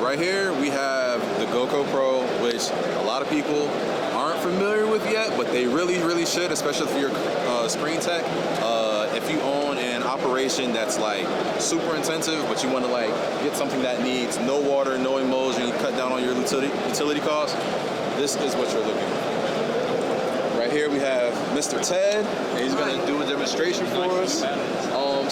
right here we have the Goccopro, which a lot of people aren't familiar with yet, but they really should, especially if you're screen tech. If you own an operation that's like super intensive, but you want to like get something that needs no water, no emulsion, you cut down on your utility costs, this is what you're looking for. Right here we have Mr. Ted, and he's going to do a demonstration for us.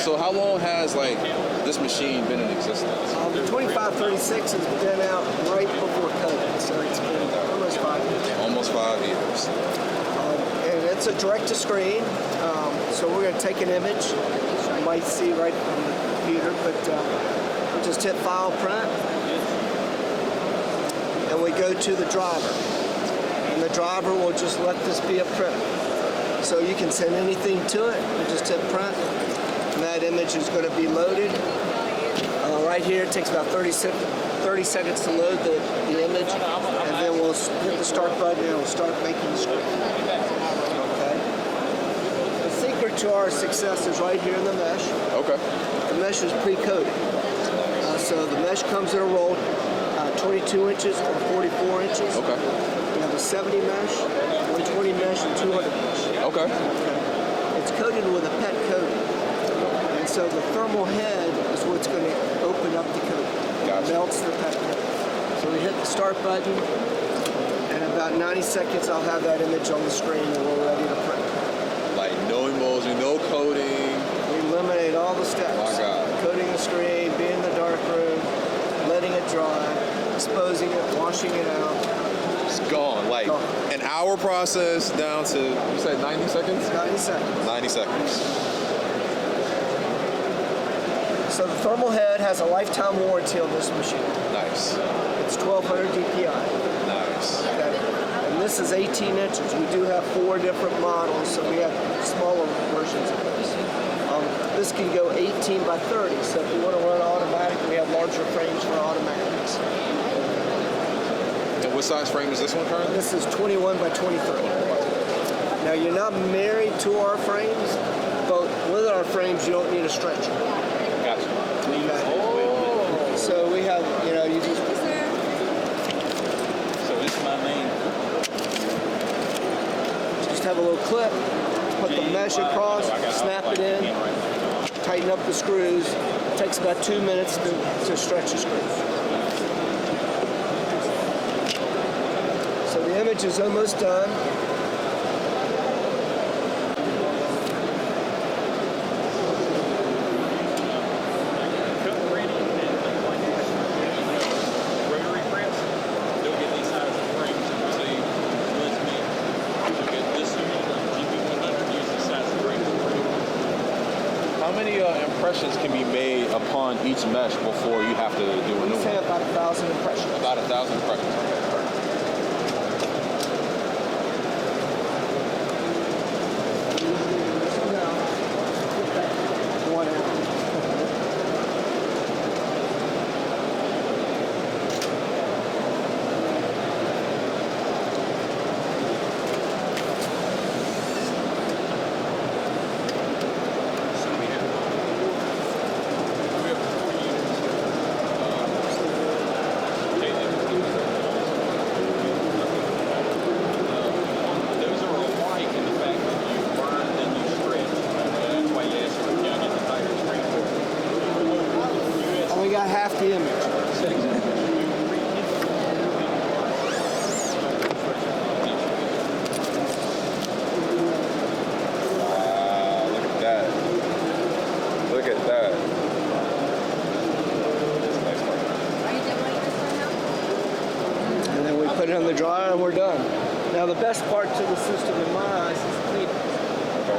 So how long has like this machine been in existence? The 2536 has been out right before COVID, so it's been almost 5 years. Almost 5 years. And it's a direct-to-screen, so we're going to take an image. You might see right from the computer, but we'll just hit File, Print, and we go to the driver. And the driver will just let this be a print. So you can send anything to it. We just hit Print, and that image is going to be loaded. Right here, it takes about 30 seconds to load the image, and then we'll hit the start button and it'll start making the screen. Okay. The secret to our success is right here in the mesh. Okay. The mesh is pre-coated. So the mesh comes in a roll, 22 inches or 44 inches. Okay. We have a 70 mesh, 120 mesh, and 200 mesh. Okay. It's coated with a PET coating. And so the thermal head is what's going to open up the coating. Gotcha. It melts the PET coating. So we hit the start button, and in about 90 seconds I'll have that image on the screen and we're ready to print. Like no emulsion, no coating. We eliminate all the steps. My God. Coating the screen, being in the dark room, letting it dry, exposing it, washing it out. It's gone. Like an hour process down to, you said 90 seconds? 90 seconds. 90 seconds. So the thermal head has a lifetime warranty on this machine. Nice. It's 1200 DPI. Nice. Okay. And this is 18 inches. We do have 4 different models, so we have smaller versions of this. This can go 18 by 30, so if you want to run automatic, we have larger frames for automatics. And what size frame is this one currently? This is 21 by 23. Now you're not married to our frames, but with our frames you don't need a stretcher. Gotcha. Okay. Oh. So we have, you just... So this is my main. Just have a little clip, put the mesh across, snap it in, tighten up the screws. It takes about 2 minutes to stretch the screws. So the image is almost done. How many impressions can be made upon each mesh before you have to do a new one? Say about 1,000 impressions. About 1,000 impressions. So now, put that one out. We got half the image. Wow, look at that. Look at that. And then we put it on the dryer and we're done. Now the best part to the system in my eyes is cleaning.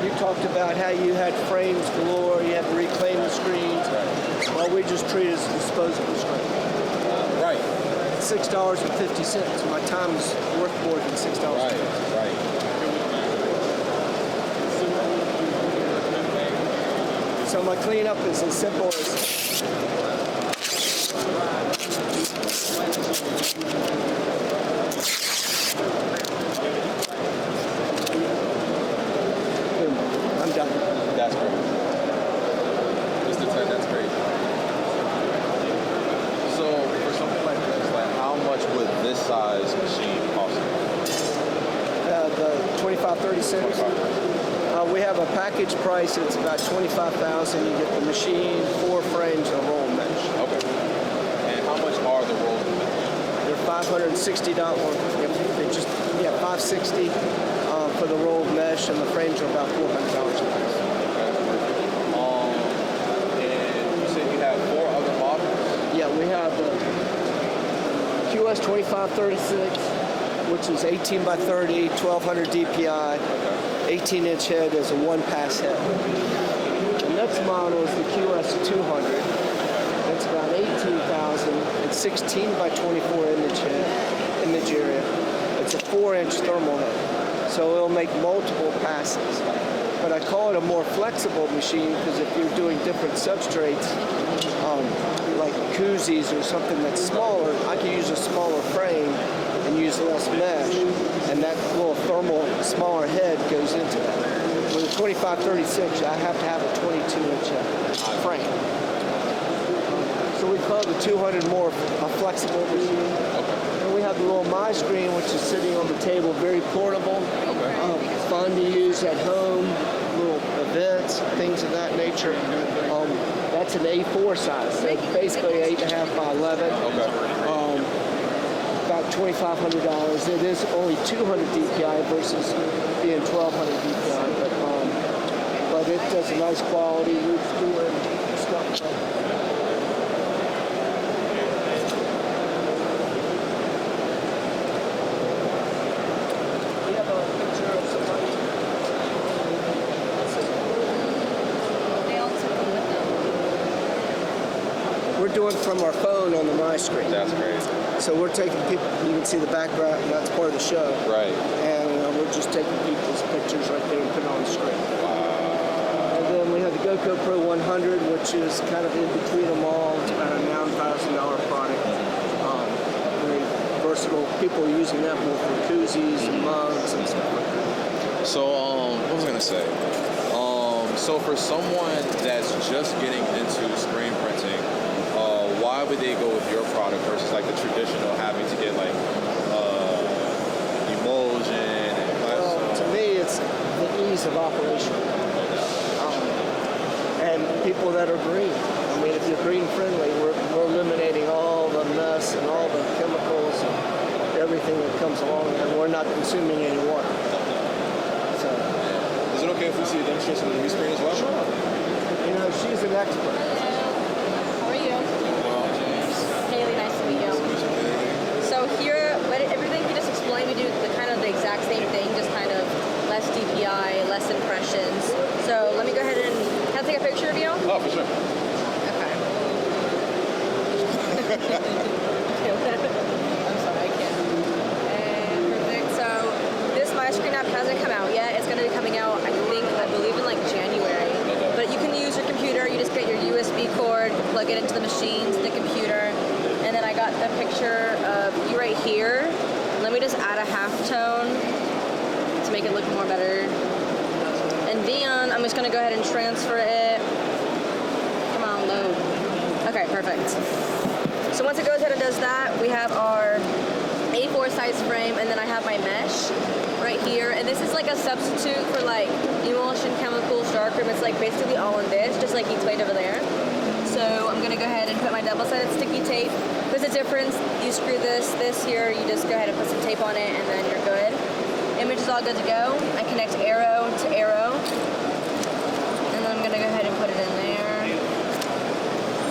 You talked about how you had frames galore, you had to reclaim the screens. Well, we just treat it as a disposable screen. Right. $6.50. My time is worth more than $6. Right. So my cleanup is as simple as I'm done. That's great. Mr. Ted, that's great. So for something like size machine possible? The 2536. 25. We have a package price. It's about $25,000. You get the machine, 4 frames, and a roll mesh. Okay. And how much are the rolls of mesh? They're $560. They're just $560 for the rolled mesh, and the frames are about $400 a piece. And you said you have 4 other models? Yeah, we have the QS 2536, which is 18 by 30, 1200 DPI. 18-inch head is a 1-pass head. The next model is the QS 200. That's about 18,000. It's 16 by 24 image area. It's a 4-inch thermal head, so it'll make multiple passes. But I call it a more flexible machine because if you're doing different substrates, like koozies or something that's smaller, I can use a smaller frame and use less mesh, and that little thermal smaller head goes into that. With a 2536, I have to have a 22-inch frame. So we call the 200 more a flexible machine. And we have the little Miscreen, which is sitting on the table, very portable, fun to use at home, little events, things of that nature. That's an A4 size, so basically 8.5 by 11. About $2,500. It is only 200 DPI versus being 1,200 DPI, but it does a nice quality roof doing stuff. We have a picture of somebody. They all took them with them. We're doing from our phone on the Miscreen. That's great. So we're taking people, you can see the background, and that's part of the show. Right. And we're just taking people's pictures right there and putting it on the screen. And then we have the Goccopro 100, which is kind of in between them all. It's about a $9,000 product. Very versatile. People are using that more for koozies and mugs and stuff like that. So, what was I gonna say? So for someone that's just getting into screen printing, why would they go with your product versus like the traditional having to get like emulsion and glass? Well, to me, it's the ease of operation. And people that are green. I mean, if you're green friendly, we're eliminating all the mess and all the chemicals and everything that comes along, and we're not consuming any water. So, Is it okay if we see a demonstration of the Miscreen as well? sure. You know, she's an expert. How are you? Kayli, nice to meet you. So here, everything you just explained, we do the exact same thing, just kind of less DPI, less impressions. So let me go ahead and, can I take a picture of you? Oh, for sure. Okay. I'm sorry, I can't. And perfect. So this Miscreen app hasn't come out yet. It's going to be coming out, I believe in like January. But you can use your computer. You just get your USB cord, plug it into the machine, to the computer. And then I got a picture of you right here. Let me just add a halftone to make it look more better. And then I'm just going to go ahead and transfer it. Come on, load. Okay, perfect. So once it goes ahead and does that, we have our A4 size frame, and then I have my mesh right here. And this is like a substitute for like emulsion, chemicals, darkroom. It's like basically all in this, just like each plate over there. So I'm gonna go ahead and put my double-sided sticky tape. There's a difference. You screw this here, you just go ahead and put some tape on it, and then you're good. Image is all good to go. I connect arrow to arrow. And then I'm gonna go ahead and put it in there.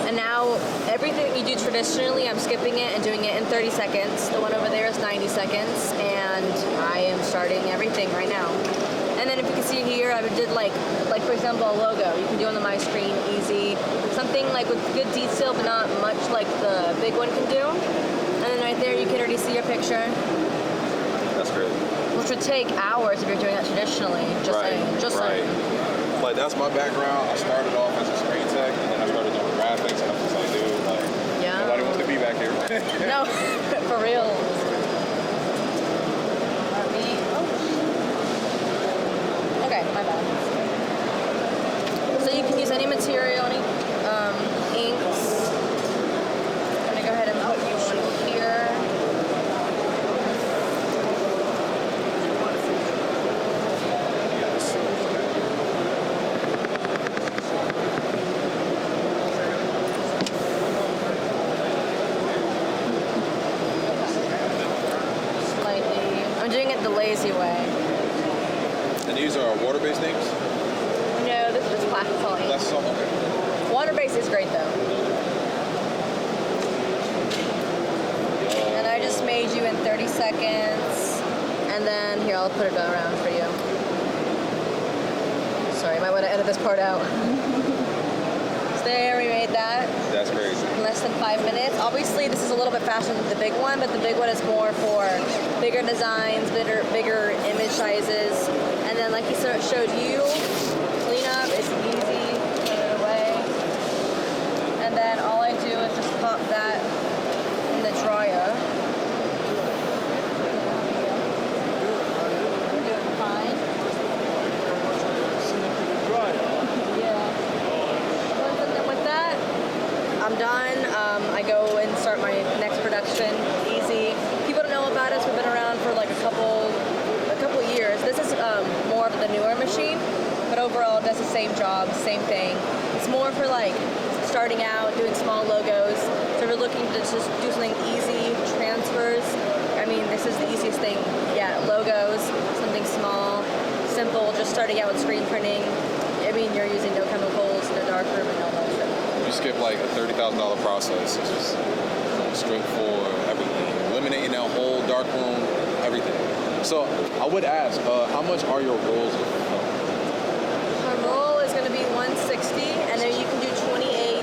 And now everything you do traditionally, I'm skipping it and doing it in 30 seconds. The one over there is 90 seconds, and I am starting everything right now. And then if you can see here, I did like for example, a logo. You can do on the Miscreen, easy. Something like with good detail, but not much like the big one can do. And then right there, you can already see your picture. That's great. Which would take hours if you're doing that traditionally. Just saying. Like that's my background. I started off as a screen tech, and then I started doing graphics, and I'm just like, dude, like, Yeah. nobody wants to be back here. No, for real. Okay, my bad. So you can use any material, any inks. I'm gonna go ahead and put you on here. lazy way. And these are water-based inks? No, this is plastisol ink. Plastisol, okay. Water-based is great though. And I just made you in 30 seconds. And then here, I'll put it around for you. Sorry, I might want to edit this part out. So there, we made that. That's crazy. In less than 5 minutes. Obviously, this is a little bit faster than the big one, but the big one is more for bigger designs, bigger image sizes. And then, like he showed you, cleanup is easy, put it away. And then all I do is just pop that in the dryer. You're doing fine. With that, I'm done. I go and start my next production. Easy. People don't know about us. We've been around for like a couple years. This is more of the newer machine, but overall it does the same job, same thing. It's more for like starting out, doing small logos. So if you're looking to just do something easy, transfers, I mean, this is the easiest thing. Yeah, logos, something small, simple, just starting out with screen printing. I mean, you're using no chemicals, no darkroom, and all that stuff. You skip like a $30,000 process. It's just straight for everything. Eliminating that whole darkroom, everything. So I would ask, how much are your rolls? A roll is going to be $160, and then you can do 28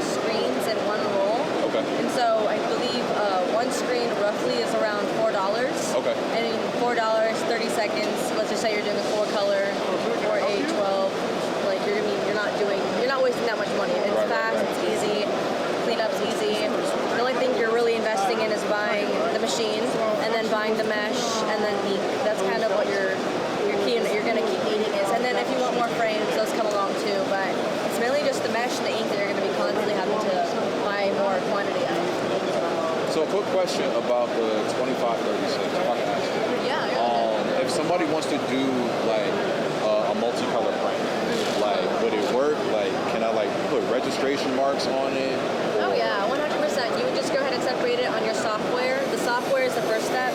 screens in one roll. Okay. And so I believe one screen roughly is around $4. Okay. And $4, 30 seconds. Let's just say you're doing a 4-color or 8, 12. Like you're not wasting that much money. It's fast. It's easy. Cleanup's easy. The only thing you're really investing in is buying the machine and then buying the mesh and then ink. That's kind of what you're going to keep needing is. And then if you want more frames, those come along too. But it's mainly just the mesh and the ink that you're going to be constantly having to buy more quantity of. So a quick question about the 2536. If I can ask you. Yeah. If somebody wants to do like a multicolor print, like would it work? Like, can I like put registration marks on it? Oh yeah, 100%. You would just go ahead and separate it on your software. The software is the first step.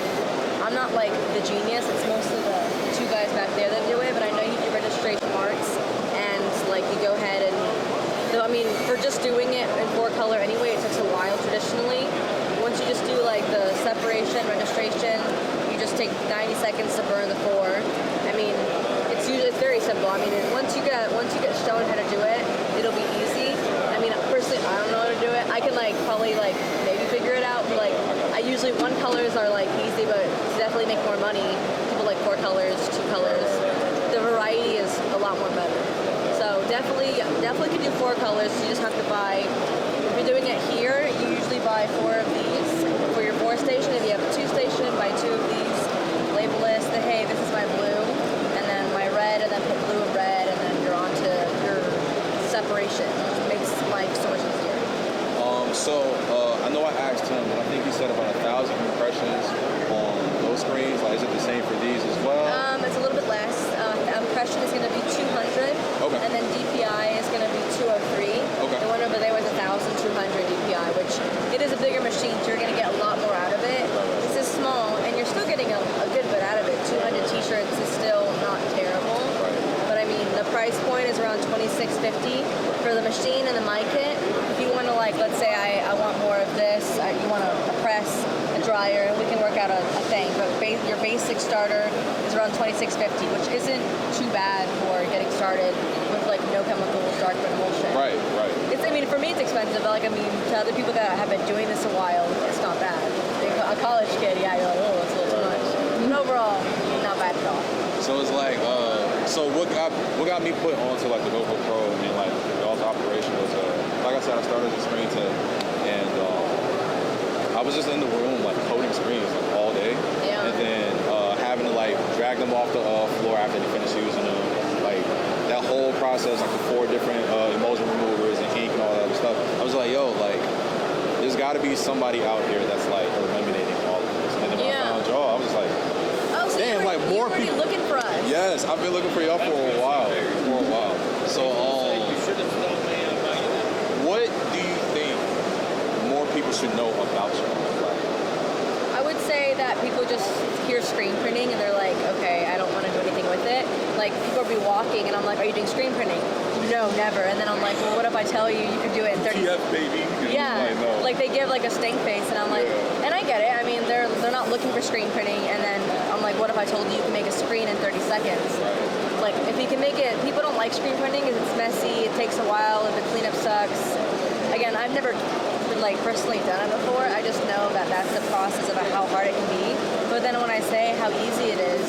I'm not like the genius. It's mostly the two guys back there that do it, but I know you do registration marks and like you go ahead and, I mean, for just doing it in 4-color anyway, it takes a while traditionally. Once you just do like the separation, registration, you just take 90 seconds to burn the 4. I mean, it's very simple. I mean, once you get shown how to do it, it'll be easy. I mean, personally, I don't know how to do it. I can like probably like maybe figure it out. But like, I usually 1-colors are like easy, but to definitely make more money. People like 4 colors, 2 colors. The variety is a lot more better. So definitely can do 4 colors. You just have to buy. If you're doing it here, you usually buy 4 of these for your 4 station. If you have a 2 station, buy 2 of these. Label this. Hey, this is my blue, and then my red, and then put blue and red, and then you're on to your separation, which makes life so much easier. I know I asked him, but I think he said about 1,000 impressions on those screens. Like, is it the same for these as well? It's a little bit less. Impression is going to be 200, Okay. and then DPI is going to be 203. Okay. The one over there was 1,200 DPI, which it is a bigger machine, so you're going to get a lot more out of it. This is small, and you're still getting a good bit out of it. 200 t-shirts is still not terrible. But I mean, the price point is around $26.50 for the machine and the mic kit. If you want to, like, let's say I want more of this, you want a press, a dryer, we can work out a thing. But your basic starter is around $26.50, which isn't too bad for getting started with like no chemicals, dark print bullshit. Right. I mean, for me it's expensive, but like, I mean, to other people that have been doing this a while, it's not bad. A college kid, yeah, you're like, oh, it's a little too much. But overall, not bad at all. So it's like, so what got me put onto like the Goccopro and like y'all's operation was, like I said, I started as a screen tech, and I was just in the room like coding screens like all day, Yeah. and then having to like drag them off the floor after they finish using them, like that whole process, like the 4 different emulsion removers and ink and all that other stuff. I was like, yo, like there's got to be somebody out here that's like eliminating all of this. And then when I found y'all, I was like, Oh, so damn, like more people looking for us. Yes, I've been looking for y'all for a while. So, what do you think more people should know about you? I would say say that people just hear screen printing and they're like, okay, I don't want to do anything with it. Like, people will be walking and I'm like, are you doing screen printing? No, never. And then I'm like, well, what if I tell you can do it in 30 TF baby. Yeah, Like, no. like they give like a stank face, and I'm like, Yeah. and I get it. I mean, they're not looking for screen printing, and then I'm like, what if I told you you can make a screen in 30 seconds? Right. Like, if you can make it, people don't like screen printing because it's messy, it takes a while, and the cleanup sucks. Again, I've never like personally done it before. I just know that that's the process of how hard it can be. But then when I say how easy it is,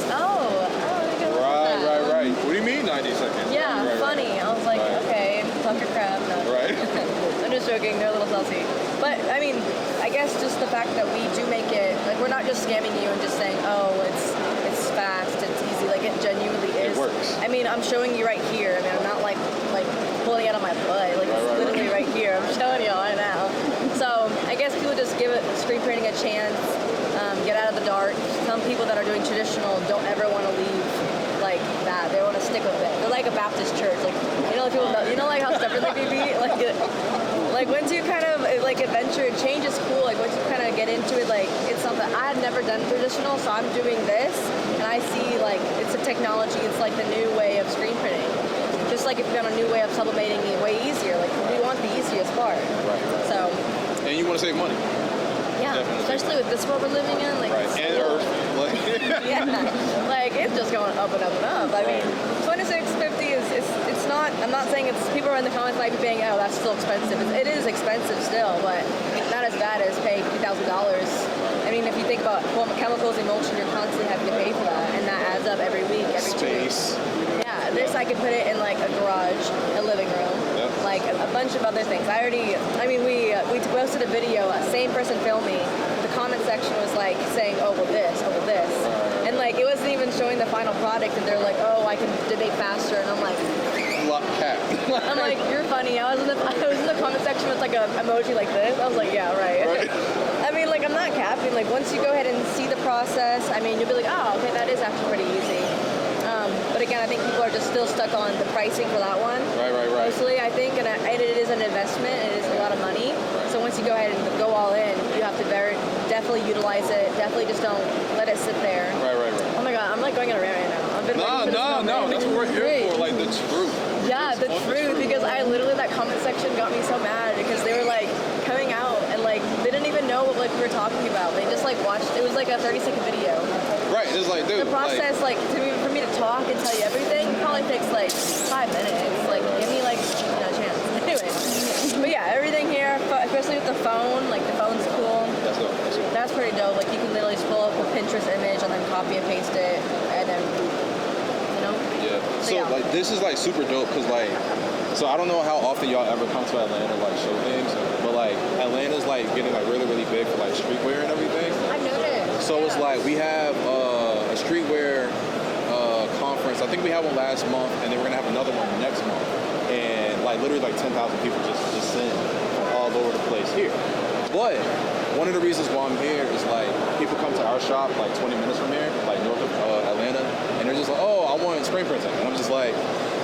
Right. What do you mean 90 seconds? yeah, Right. funny. I was like, Right. okay, talk your crap. No. Right. I'm just joking. They're a little salty. But I mean, I guess just the fact that we do make it, like, we're not just scamming you and just saying, oh, it's fast, it's easy. Like, it genuinely is. It works. I mean, I'm showing you right here. I mean, I'm not like pulling it out of my butt. Like, it's literally right here. I'm showing you all right now. So I guess people just give it screen printing a chance. Get out of the dark. Some people that are doing traditional don't ever want to leave like that. They want to stick with it. They're like a Baptist church. Like, you know, people, you know, like how stubborn they can be. Like once you kind of like adventure, change is cool. Like once you kind of get into it, like it's something I had never done traditional, so I'm doing this, and I see like it's a technology. It's like the new way of screen printing. Just like if you got a new way of sublimating, way easier. Like we want the easiest part. Right. So. And you want to save money. Yeah, Definitely. especially with this world we're living in, like Right. And Earth. Like, yeah, like it's just going up and up and up. I mean, $26.50 is it's not. I'm not saying it's. People are in the comments might be saying, oh, that's still expensive. It is expensive still, but not as bad as paying $3,000. I mean, if you think about chemicals, emulsion, you're constantly having to pay for that, and that adds up every week, every 2 weeks. space. Yeah, this I could put it in like a garage, a living room, Yep. like a bunch of other things. We posted a video, same person filmed me. The comment section was like saying, oh, well this, oh, well this. And like it wasn't even showing the final product and they're like, oh, I can debate faster. And I'm like, Cap. I'm like, you're funny. I was in the comment section with like an emoji like this. I was like, yeah, right. I mean, like, I'm not capping. Like, once you go ahead and see the process, I mean, you'll be like, oh, okay, that is actually pretty easy. But again, I think people are just still stuck on the pricing for that one. Right. Mostly, I think, and it is an investment. It is a lot of money. So once you go ahead and go all in, you have to definitely utilize it. Definitely just don't let it sit there. Right. Oh my God, I'm like going on a rant right now. I've been waiting for this No. moment. That's what we're here for. Like the truth. Yeah, the truth. Because I literally, that comment section got me so mad because they were like coming out and like they didn't even know what like we were talking about. They just like watched. It was like a 30-second video. Right. It's like, dude. The process, like for me to talk and tell you everything, probably takes like 5 minutes. Like give me like a chance. Anyway, but yeah, everything here, especially with the phone. Like the phone's cool. That's dope. That's pretty dope. Like you can literally just pull up a Pinterest image and then copy and paste it, and then you know. Yeah. So yeah. like this is like super dope because like, so I don't know how often y'all ever come to Atlanta like show things, but like Atlanta's like getting like really big for like streetwear and everything. I've noticed. So it's like we have a streetwear conference. I think we had one last month, and then we're gonna have another one next month. And like literally like 10,000 people just send all over the place here. But one of the reasons why I'm here is like people come to our shop like 20 minutes from here, like north of Atlanta, and they're just like, oh, I want screen printing, and I'm just like,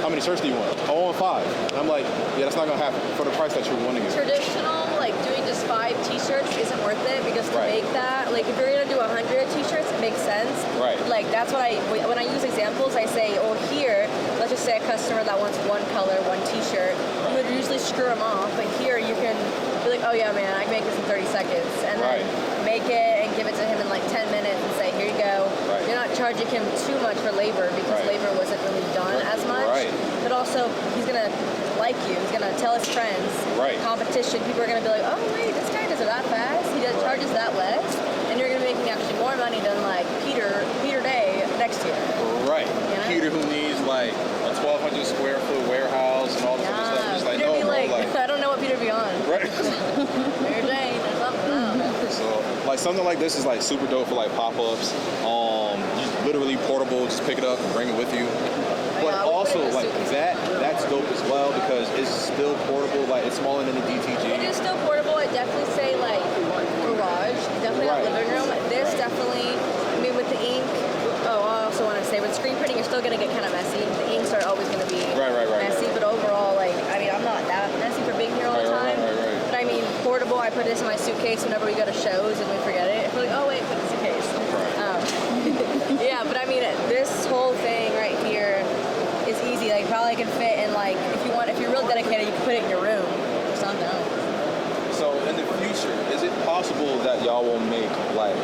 how many shirts do you want? I want 5. And I'm like, yeah, that's not gonna happen for the price that you're wanting it. Traditional, like doing just 5 t-shirts isn't worth it because to Right. make that, like if you're gonna do 100 t-shirts, it makes sense. Right. Like that's what when I use examples, I say, oh here, let's just say a customer that wants one color, one t-shirt, you would usually screw them off, but here you can be like, oh yeah, man, I can make this in 30 seconds, and then make it and give it to him in like 10 minutes and say, here you go. Right. You're not charging him too much for labor because labor wasn't really done as much. Right. But also, he's gonna like you. He's gonna tell his friends. Right. Competition. People are gonna be like, oh wait, this guy does it that fast. He charges that less, and you're gonna be making actually more money than like Peter Day next year. Right. You know? Peter who needs like a 1,200 square foot warehouse and all this other stuff. Just like, Peter no, be bro, like, I don't know what Peter be on. Right. Peter Day, there's something else. So like something like this is like super dope for like pop-ups. Just literally portable, just pick it up and bring it with you. But Yeah, I would also put it in a like suitcase. that's dope as well because it's still portable. Like it's smaller than a DTG. It is still portable. I definitely say like garage, definitely not living room. This definitely, I mean with the ink. Oh, I also want to say with screen printing, you're still gonna get kind of messy. The inks are always gonna be messy, but overall, like I mean, I'm not that messy for being here all the time. But I mean, portable. I put this in my suitcase whenever we go to shows and we forget it. We're like, oh wait, put it in the suitcase. future, is it possible that y'all will make like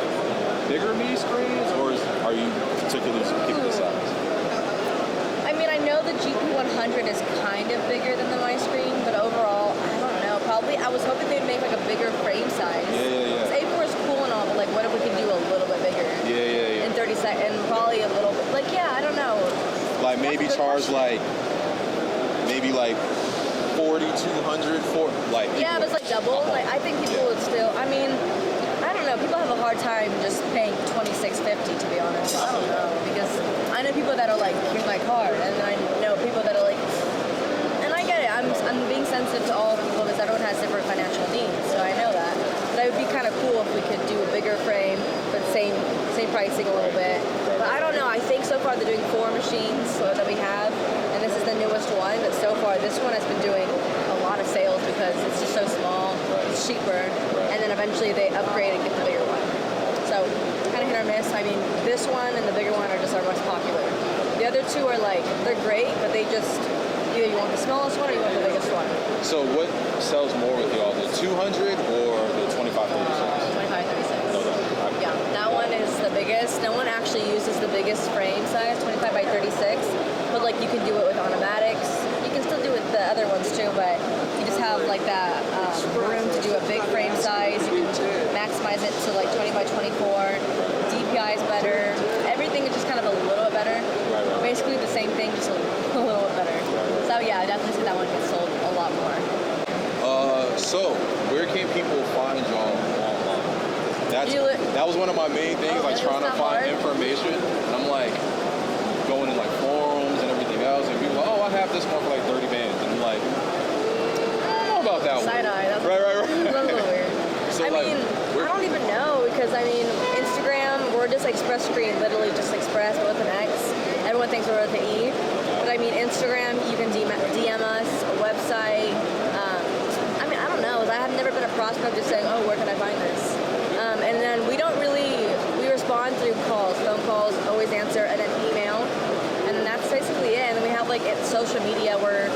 bigger Miscreens, or are you particularly keeping the size? I mean, I know the GP100 is kind of bigger than the Miscreen, but overall, I don't know. Probably, I was hoping they'd make like a bigger frame size. Yeah. Because A4 is cool and all, but like, what if we could do a little bit bigger? Yeah. In 30 seconds, and probably a little bit. Like, yeah, I don't know. Like maybe charge like 40, 200 for like. Yeah, but it's like double. Like, I think people would still. I mean, I don't know. People have a hard time just paying $26.50, to be honest. I don't know, because I know people that are like, here's my card, and I know people that are like, and I get it. I'm being sensitive to all people because everyone has different financial needs, so I know that. But it would be kind of cool if we could do a bigger frame, but same pricing a little bit. But I don't know. I think so far they're doing 4 machines that we have, and this is the newest one. But so far, this one has been doing a lot of sales because it's just so small, it's cheaper, and then eventually they upgrade and get the bigger one. So kind of hit or miss. I mean, this one and the bigger one are just our most popular. The other two are like, they're great, but they just, either you want the smallest one or you want the biggest one. So what sells more with y'all, the 200 or the 2536? 2536. Yeah, that one is the biggest. No one actually uses the biggest frame size, 25 by 36, but like you can do it with automatics. You can still do it with the other ones too, but you just have like that room to do a big frame size. You can maximize it to like 20 by 24. DPI is better. Everything is just kind of a little bit better. Basically the same thing, just a little bit better. So yeah, I definitely see that one gets sold a lot more. So where can people find y'all online? That was one of my main things, like trying to find information. And I'm like going in like forums and everything else, and people are like, oh, I have this one for like 30 bands, and I'm like, I don't know about that one. Side eye. That's Right. That's a little weird. So I mean, I don't even know because I mean, Instagram, we're just Xpresscreens, literally just Express, but with an X. Everyone thinks we're with an E. But I mean, Instagram, you can DM us, a website. I mean, I don't know. I have never been a prospect just saying, oh, where can I find this? And then we respond through calls, phone calls, always answer, and then email. And then that's basically it. And then we have like social media where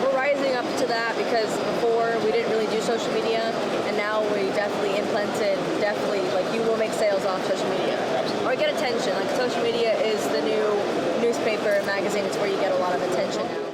we're rising up to that because before we didn't really do social media, and now we definitely like you will make sales off social media. Absolutely. Or get attention. Like social media is the new newspaper, magazine. It's where you get a lot of attention now.